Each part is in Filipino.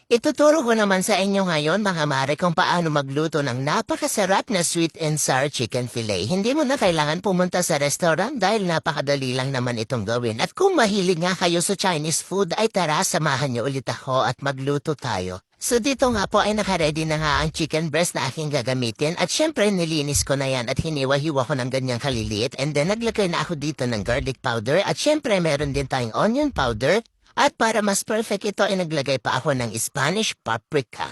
Ituturo ko naman sa inyo ngayon mga mare kung paano magluto ng napakasarap na sweet and sour chicken fillet. Hindi mo na kailangan pumunta sa restaurant dahil napakadali lang naman itong gawin. At kung mahilig nga kayo sa Chinese food ay tara samahan niyo ulit ako at magluto tayo. So dito nga po ay nakaready na nga ang chicken breast na aking gagamitin at syempre nilinis ko na yan at hiniwa-hiwa ko ng ganyang kaliliit and then naglagay na ako dito ng garlic powder at syempre meron din tayong onion powder. At para mas perfect ito ay naglagay pa ako ng Spanish paprika.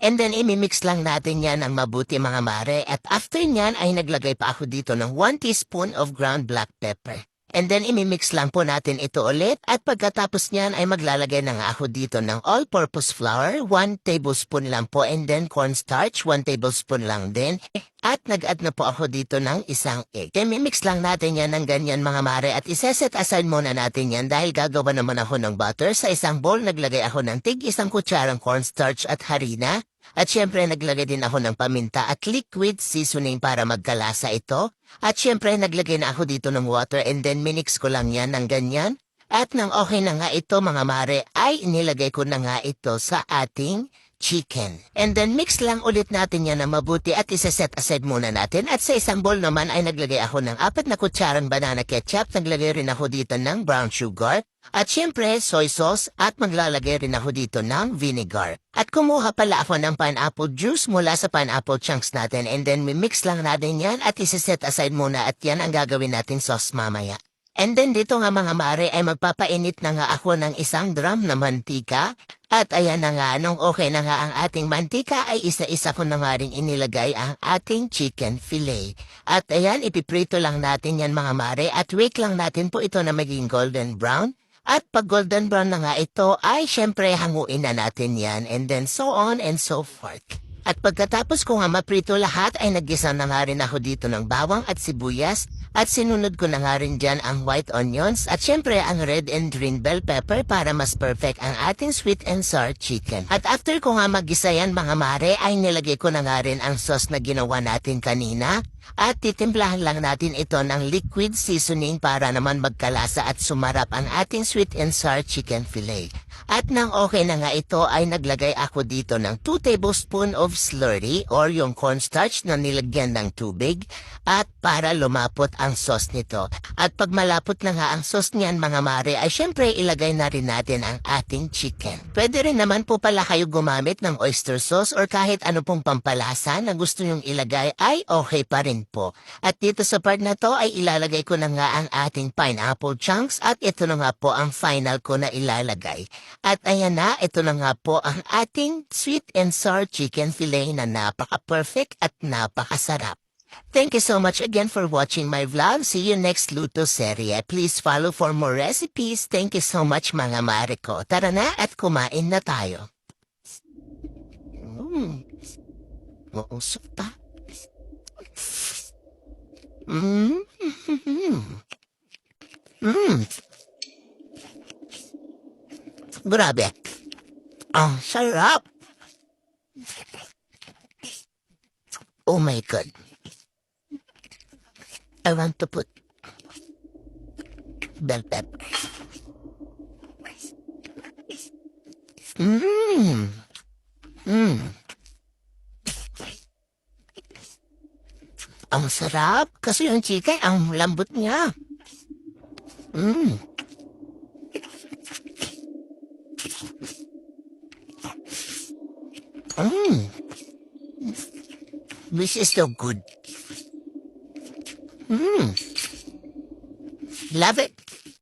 And then imimix lang natin yan ng mabuti mga mare at after nyan ay naglagay pa ako dito ng 1 teaspoon of ground black pepper. And then imimix lang po natin ito ulit at pagkatapos nyan ay maglalagay na nga ako dito ng all-purpose flour, 1 tablespoon lang po and then cornstarch, 1 tablespoon lang din. At nag-add na po ako dito ng isang egg. Mimix lang natin yan ng ganyan mga mare at iseset aside muna natin yan dahil gagawa naman ako ng butter. Sa isang bowl naglagay ako ng isang kutsarang cornstarch at harina. At syempre naglagay din ako ng paminta at liquid seasoning para magkalasa ito. At syempre naglagay na ako dito ng water and then minix ko lang yan ng ganyan. At nang okay na nga ito mga mare ay inilagay ko na nga ito sa ating chicken. And then mix lang ulit natin yan na mabuti at isa-set aside muna natin. At sa isang bowl naman ay naglagay ako ng 4 na kutsarang banana ketchup. Naglagay rin ako dito ng brown sugar. At syempre soy sauce at maglalagay rin ako dito ng vinegar. At kumuha pala ako ng pineapple juice mula sa pineapple chunks natin. And then mix lang natin yan at isa-set aside muna at yan ang gagawin natin sauce mamaya. And then dito nga mga mare ay magpapainit na nga ako ng isang drum na mantika. At ayan na nga, nung okay na nga ang ating mantika ay isa-isa ko na nga rin inilagay ang ating chicken fillet. At ayan, ipiprito lang natin yan mga mare at wait lang natin po ito na maging golden brown. At pag golden brown na nga ito ay syempre hanguin na natin yan and then so on and so forth. At pagkatapos ko nga maprito lahat ay naggisa na nga rin ako dito ng bawang at sibuyas at sinunod ko na nga rin dyan ang white onions at syempre ang red and green bell pepper para mas perfect ang ating sweet and sour chicken. At after ko nga maggisa yan mga mare ay nilagay ko na nga rin ang sauce na ginawa natin kanina at titimplahan lang natin ito ng liquid seasoning para naman magkalasa at sumarap ang ating sweet and sour chicken fillet. At nang okay na nga ito ay naglagay ako dito ng 2 tablespoon of slurry or yung cornstarch na nilagyan ng tubig at para lumapot ang sauce nito. At pag malapot na nga ang sauce niyan mga mare ay syempre ilagay na rin natin ang ating chicken. Pwede rin naman po pala kayo gumamit ng oyster sauce or kahit ano pong pampalasa na gusto nyong ilagay ay okay pa rin po. At dito sa part na to ay ilalagay ko na nga ang ating pineapple chunks at ito na nga po ang final ko na ilalagay. At ayan na, ito na nga po ang ating sweet and sour chicken fillet na napaka-perfect at napakasarap. Thank you so much again for watching my vlog. See you next Luto Serye. Please follow for more recipes. Thank you so much mga mare ko. Tara na at kumain na tayo. Mausok pa. Grabe. Ang sarap. Oh my God. I want to put bell pepper. Ang sarap kasi yung chicken ang lambot niya. This is so good. Love it.